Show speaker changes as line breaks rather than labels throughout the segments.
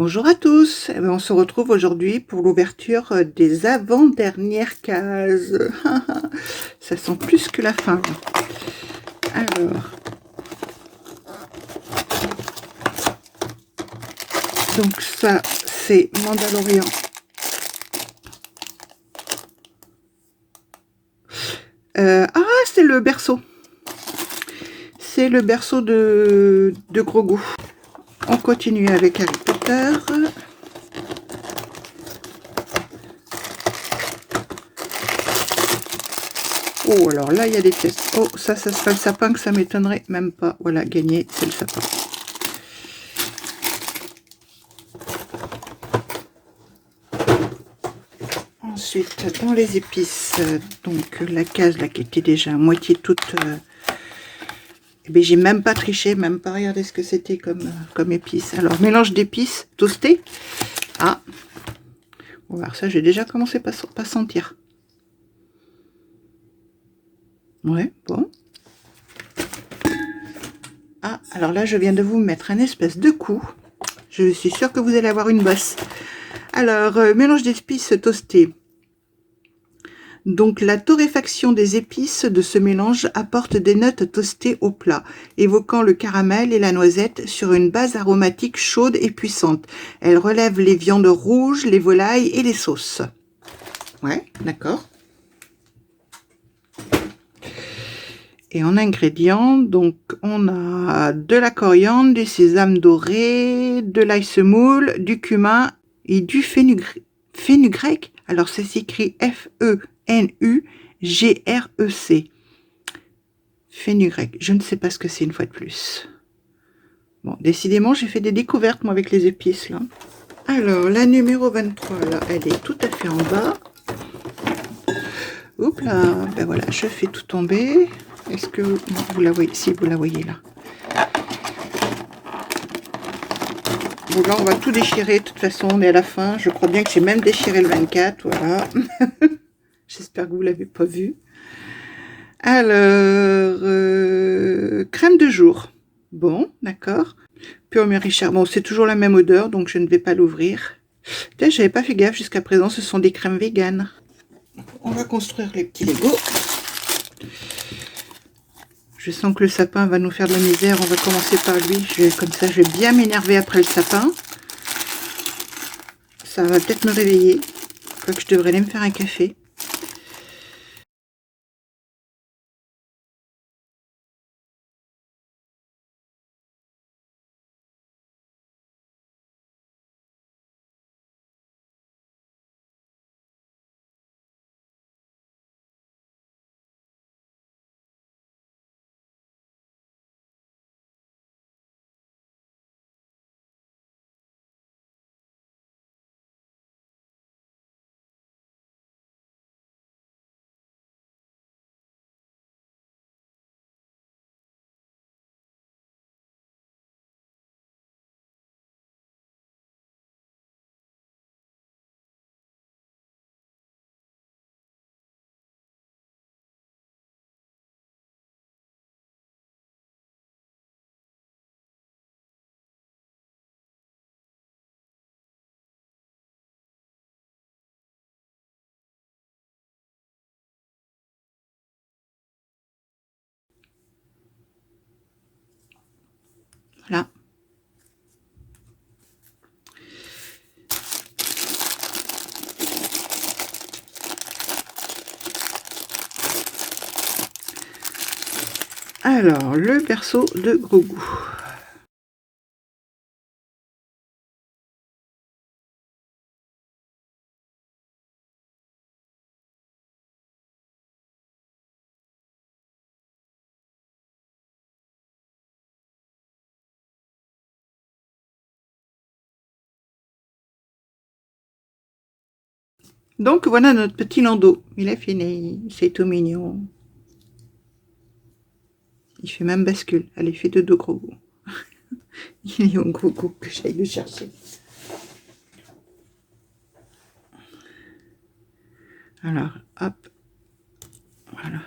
Bonjour à tous, eh ben, on se retrouve aujourd'hui pour l'ouverture des avant-dernières cases. Ça sent plus que la fin, là. Alors, donc ça c'est Mandalorian. C'est le berceau. C'est le berceau de Grogu. On continue avec Harry Potter. Oh, alors là, il y a des pièces. Oh, ça sera le sapin, que ça m'étonnerait même pas. Voilà, gagné, c'est le sapin. Ensuite, dans les épices, donc la case là qui était déjà à moitié toute... ben, j'ai même pas triché, même pas regardé ce que c'était comme épices. Alors, mélange d'épices toastées. Ah, on va voir ça, j'ai déjà commencé par pas sentir. Ouais, bon. Ah, alors là, je viens de vous mettre un espèce de coup. Je suis sûre que vous allez avoir une bosse. Alors, mélange d'épices toastées. Donc, la torréfaction des épices de ce mélange apporte des notes toastées au plat, évoquant le caramel et la noisette sur une base aromatique chaude et puissante. Elle relève les viandes rouges, les volailles et les sauces. Ouais, d'accord. Et en ingrédients, donc on a de la coriandre, du sésame doré, de l'ail semoule, du cumin et du fenugrec. Alors ça s'écrit F-E-N-U-G-R-E-C. Fenugrec, je ne sais pas ce que c'est une fois de plus. Bon, décidément, j'ai fait des découvertes moi avec les épices là. Alors, la numéro 23, là, elle est tout à fait en bas. Oups là, ben voilà, je fais tout tomber. Est-ce que vous la voyez? Si, vous la voyez là. Bon, là, on va tout déchirer. De toute façon, on est à la fin. Je crois bien que j'ai même déchiré le 24. Voilà. J'espère que vous ne l'avez pas vu. Alors, crème de jour. Bon, d'accord. Pure Mary Richard. Bon, c'est toujours la même odeur, donc je ne vais pas l'ouvrir. Peut-être j'avais pas fait gaffe jusqu'à présent. Ce sont des crèmes véganes. On va construire les petits Legos. Je sens que le sapin va nous faire de la misère. On va commencer par lui. Comme ça, je vais bien m'énerver après le sapin. Ça va peut-être me réveiller. Je crois que je devrais aller me faire un café. Voilà. Alors, le berceau de Grogu. Donc, voilà notre petit landau. Il est fini. C'est tout mignon. Il fait même bascule. Allez, fais dodo, Grogu. Il est au Grogu que j'aille le chercher. Alors, hop. Voilà.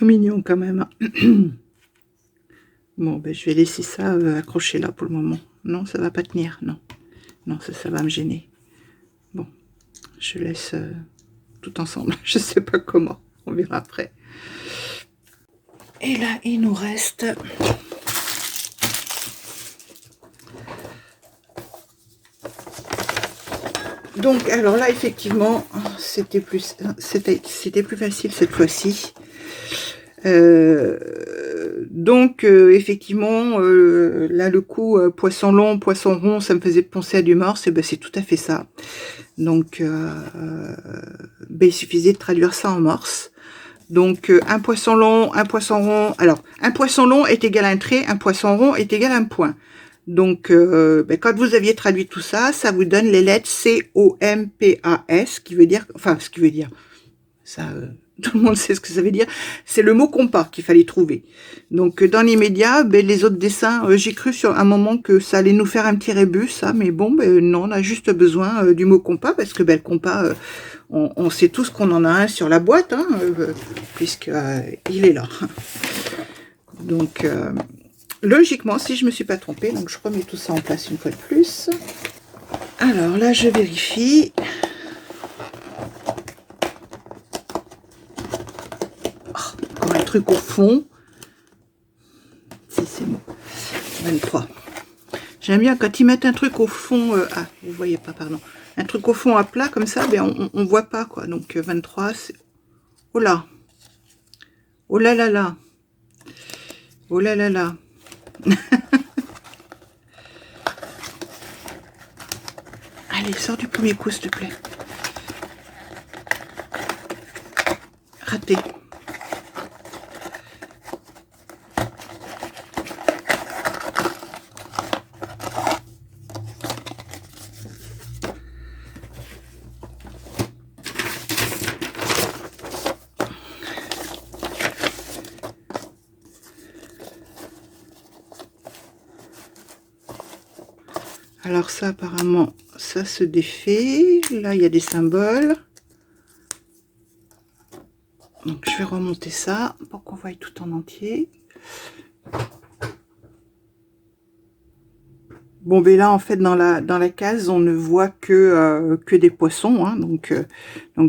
tout mignon quand même. Bon, ben, je vais laisser ça accroché là pour le moment. Non, ça va pas tenir, non. Non, ça va me gêner. Bon, je laisse tout ensemble. Je sais pas comment, on verra après. Et là, il nous reste... Donc, alors là, effectivement, c'était plus facile cette fois-ci. Effectivement, là, le coup poisson long, poisson rond, ça me faisait penser à du morse, et ben c'est tout à fait ça. Donc, ben, il suffisait de traduire ça en morse. Donc, un poisson long, un poisson rond. Alors, un poisson long est égal à un trait, un poisson rond est égal à un point. Donc, ben, quand vous aviez traduit tout ça, ça vous donne les lettres C-O-M-P-A-S, qui veut dire, enfin, ce qui veut dire, ça, tout le monde sait ce que ça veut dire, c'est le mot compas qu'il fallait trouver. Donc, dans l'immédiat, ben, les autres dessins, j'ai cru sur un moment que ça allait nous faire un petit rébus, ça, mais bon, ben, non, on a juste besoin du mot compas, parce que ben, le compas, on sait tous qu'on en a un sur la boîte, hein, puisque il est là. Donc, logiquement, si je me suis pas trompée, donc je remets tout ça en place une fois de plus. Alors là, je vérifie. Oh, encore un truc au fond. Si, c'est bon. 23. J'aime bien quand ils mettent un truc au fond. Ah, vous voyez pas, pardon. Un truc au fond à plat comme ça, ben on voit pas quoi. Donc 23, c'est. Oh là. Oh là là là. Oh là là là. Allez, sors du premier coup, s'il te plaît. Raté. Alors ça, apparemment, ça se défait. Là, il y a des symboles. Donc, je vais remonter ça pour qu'on voie tout en entier. Bon, ben là, en fait, dans la case, on ne voit que des poissons. Hein, donc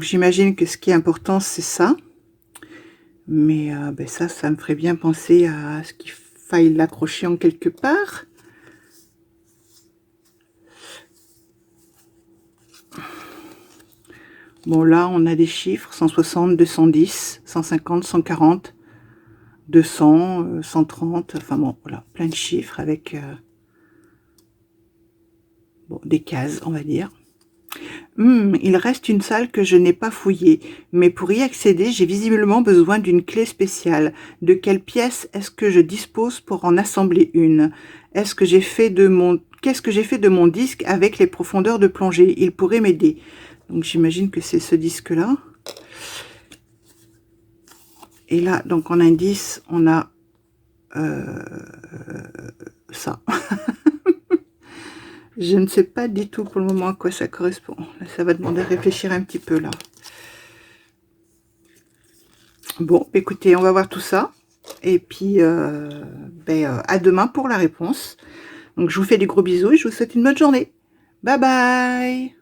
j'imagine que ce qui est important, c'est ça. Mais ben ça me ferait bien penser à ce qu'il faille l'accrocher en quelque part. Bon, là, on a des chiffres, 160, 210, 150, 140, 200, 130, enfin bon, voilà, plein de chiffres avec bon, des cases, on va dire. Il reste une salle que je n'ai pas fouillée, mais pour y accéder, j'ai visiblement besoin d'une clé spéciale. De quelle pièce est-ce que je dispose pour en assembler une? Qu'est-ce que j'ai fait de mon disque avec les profondeurs de plongée? Il pourrait m'aider. Donc j'imagine que c'est ce disque-là. Et là, donc en indice, on a ça. Je ne sais pas du tout pour le moment à quoi ça correspond. Là, ça va demander à réfléchir un petit peu là. Bon, écoutez, on va voir tout ça. Et puis, à demain pour la réponse. Donc, je vous fais des gros bisous et je vous souhaite une bonne journée. Bye bye!